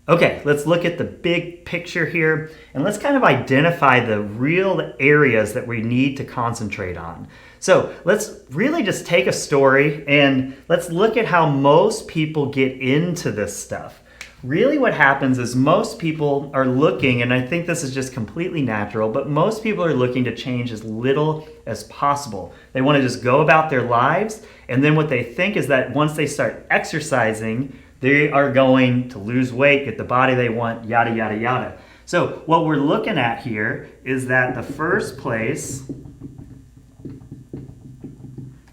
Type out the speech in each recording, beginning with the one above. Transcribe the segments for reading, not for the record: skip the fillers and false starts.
Okay, let's look at the big picture here and let's kind of identify the real areas that we need to concentrate on. So let's really just take a story and let's look at how most people get into this stuff. Really what happens is most people are looking, and I think this is just completely natural, but most people are looking to change as little as possible. They want to just go about their lives, and then what they think is that once they start exercising, they are going to lose weight, get the body they want, yada, yada, yada. So what we're looking at here is that the first place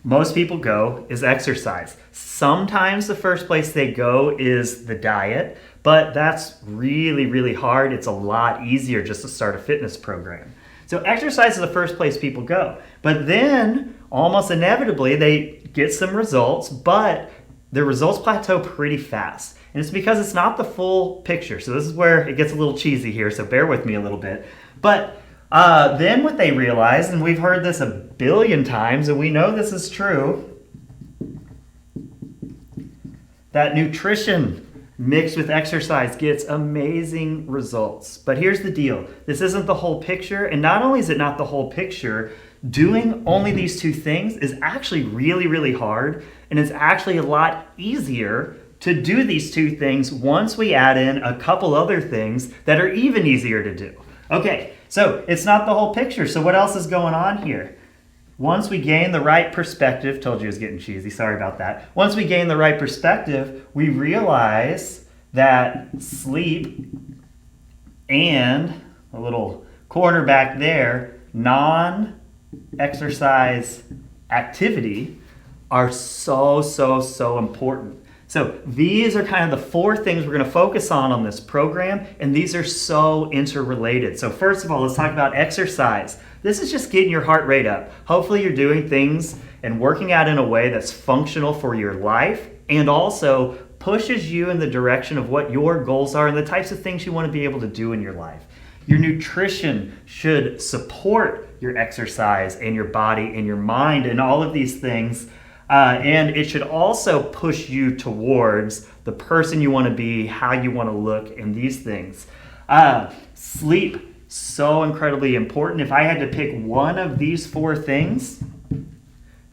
most people go is exercise. Sometimes the first place they go is the diet, but that's really, really hard. It's a lot easier just to start a fitness program. So exercise is the first place people go. But then almost inevitably they get some results, but the results plateau pretty fast. And it's because it's not the full picture. So this is where it gets a little cheesy here, so bear with me a little bit. But then what they realize, and we've heard this a billion times, and we know this is true, that nutrition mixed with exercise gets amazing results. But here's the deal. This isn't the whole picture, and not only is it not the whole picture, doing only these two things is actually really, really hard, and it's actually a lot easier to do these two things once we add in a couple other things that are even easier to do. Okay, so it's not the whole picture. So what else is going on here? Once we gain the right perspective, told you it was getting cheesy, sorry about that. Once we gain the right perspective, we realize that sleep and a little corner back there, non-exercise activity are so important. So these are kind of the four things we're going to focus on this program, and these are so interrelated. So first of all, let's talk about exercise. This is just getting your heart rate up. Hopefully you're doing things and working out in a way that's functional for your life and also pushes you in the direction of what your goals are and the types of things you want to be able to do in your life. Your nutrition should support your exercise and your body and your mind and all of these things. And it should also push you towards the person you want to be, how you want to look, and these things. Sleep, so incredibly important. If I had to pick one of these four things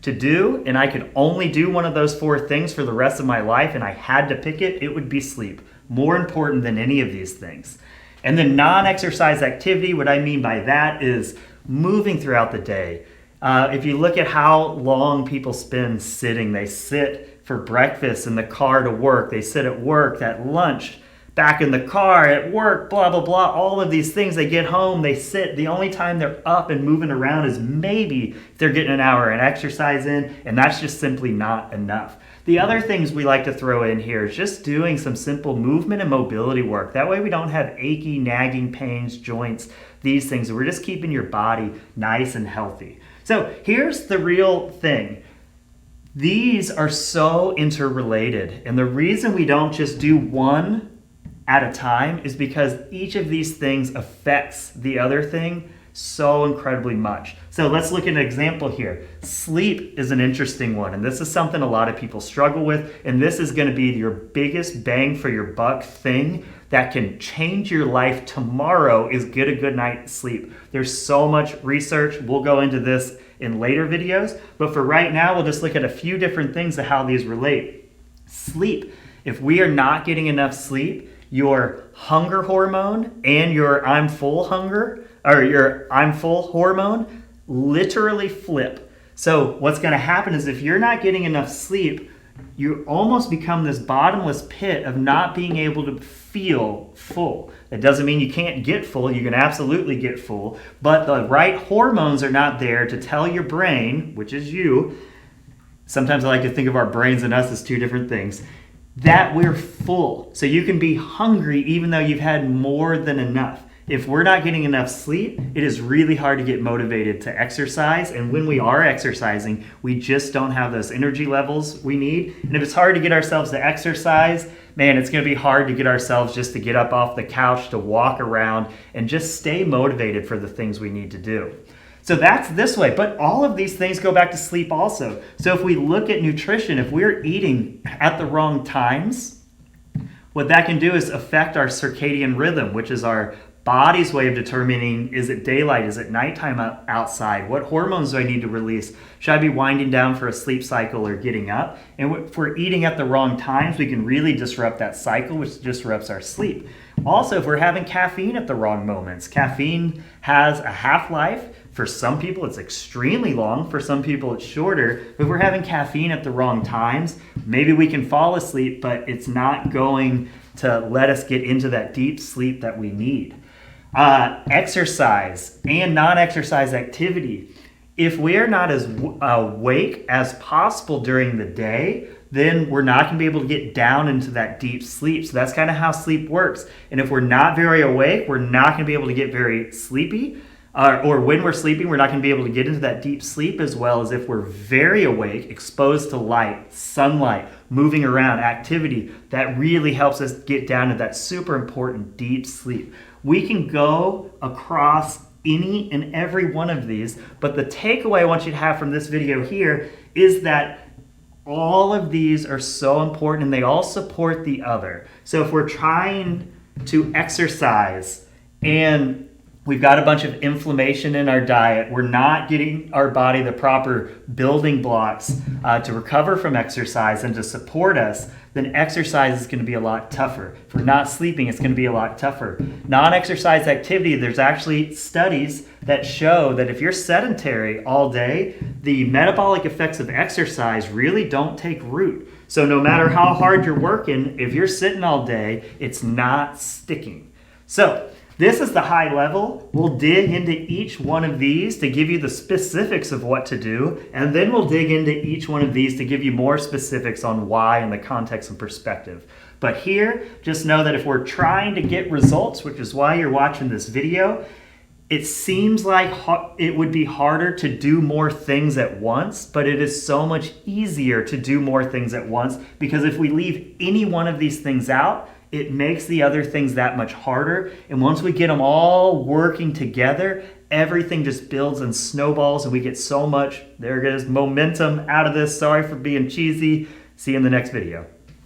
to do, and I could only do one of those four things for the rest of my life, and I had to pick it, it would be sleep. More important than any of these things. And then non-exercise activity, what I mean by that is moving throughout the day. If you look at how long people spend sitting, they sit for breakfast in the car to work, they sit at work, at lunch, back in the car, at work, blah, blah, blah, all of these things. They get home, they sit. The only time they're up and moving around is maybe if they're getting an hour of exercise in, and that's just simply not enough. The other things we like to throw in here is just doing some simple movement and mobility work. That way we don't have achy, nagging pains, joints, these things. We're just keeping your body nice and healthy. So here's the real thing. These are so interrelated. And the reason we don't just do one at a time is because each of these things affects the other thing so incredibly much. So let's look at an example here. Sleep is an interesting one, and this is something a lot of people struggle with, and this is going to be your biggest bang for your buck thing that can change your life tomorrow is get a good night's sleep. There's so much research. We'll go into this in later videos, but for right now, we'll just look at a few different things of how these relate. Sleep. If we are not getting enough sleep, your hunger hormone and your I'm full hormone literally flip. So what's going to happen is if you're not getting enough sleep, you almost become this bottomless pit of not being able to feel full. That doesn't mean you can't get full. You can absolutely get full, but the right hormones are not there to tell your brain, which is you. Sometimes I like to think of our brains and us as two different things, that we're full. So you can be hungry even though you've had more than enough. If we're not getting enough sleep, it is really hard to get motivated to exercise. And when we are exercising, we just don't have those energy levels we need. And if it's hard to get ourselves to exercise, man, it's going to be hard to get ourselves just to get up off the couch, to walk around, and just stay motivated for the things we need to do. So that's this way, but all of these things go back to sleep also. So if we look at nutrition, if we're eating at the wrong times, What that can do is affect our circadian rhythm, which is our body's way of determining, is it daylight, is it nighttime outside, what hormones do I need to release, should I be winding down for a sleep cycle or getting up? And if we're eating at the wrong times, we can really disrupt that cycle, which disrupts our sleep. Also, if we're having caffeine at the wrong moments, caffeine has a half-life. For some people, it's extremely long. For some people, it's shorter. If we're having caffeine at the wrong times, maybe we can fall asleep, but it's not going to let us get into that deep sleep that we need. Exercise and non-exercise activity. If we're not as awake as possible during the day, then we're not going to be able to get down into that deep sleep. So that's kind of how sleep works. And if we're not very awake, we're not going to be able to get very sleepy. Or when we're sleeping, we're not going to be able to get into that deep sleep as well as if we're very awake, exposed to light, sunlight, moving around, activity. That really helps us get down to that super important deep sleep. We can go across any and every one of these, but the takeaway I want you to have from this video here is that all of these are so important and they all support the other. So if we're trying to exercise and we've got a bunch of inflammation in our diet, we're not getting our body the proper building blocks to recover from exercise and to support us, then exercise is going to be a lot tougher. If we're not sleeping, it's going to be a lot tougher. Non-exercise activity, there's actually studies that show that if you're sedentary all day, the metabolic effects of exercise really don't take root. So no matter how hard you're working, if you're sitting all day, it's not sticking. So this is the high level. We'll dig into each one of these to give you the specifics of what to do, and then we'll dig into each one of these to give you more specifics on why and the context and perspective. But here, just know that if we're trying to get results, which is why you're watching this video, it seems like it would be harder to do more things at once, but it is so much easier to do more things at once, because if we leave any one of these things out, it makes the other things that much harder. And once we get them all working together, everything just builds and snowballs and we get so much, there goes momentum out of this. Sorry for being cheesy. See you in the next video.